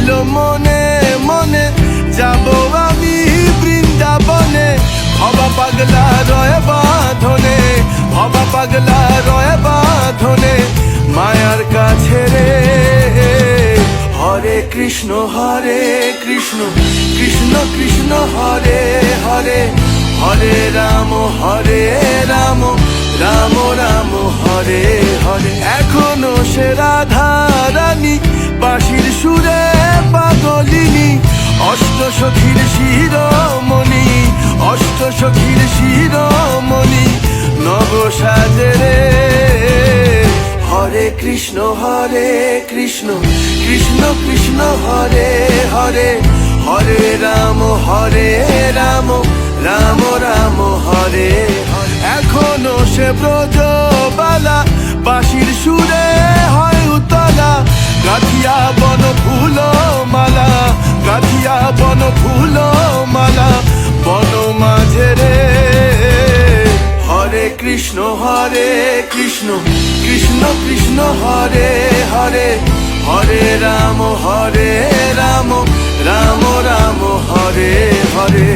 ছিল মনে মনে যাব আমি বৃন্দাবনে। ভবা পাগলা রয় বাঁধনে, ভবা পাগলা রয় বাঁধনে মায়ার কাছে রে। হরে কৃষ্ণ কৃষ্ণ কৃষ্ণ হরে হরে, হরে রাম রাম রাম হরে হরে। এখনো সে রাধা রানী বাঁশির সুরে পাগলিনী, অষ্ট সখীর শিরোমণি, অষ্ট সখীর শিরোমণি নব সাজে রে। হরে কৃষ্ণ কৃষ্ণ কৃষ্ণ হরে হরে, হরে রাম রাম রাম হরে হরে। এখনো সে ব্রজবালা বাঁশির সুরে হয় উতলা, গাথিয়া বন ফুল মালা, গাথিয়া বন ফুল মালা বন মাঝে রে। হরে কৃষ্ণ কৃষ্ণ কৃষ্ণ হরে হরে, হরে রাম রাম রাম হরে হরে।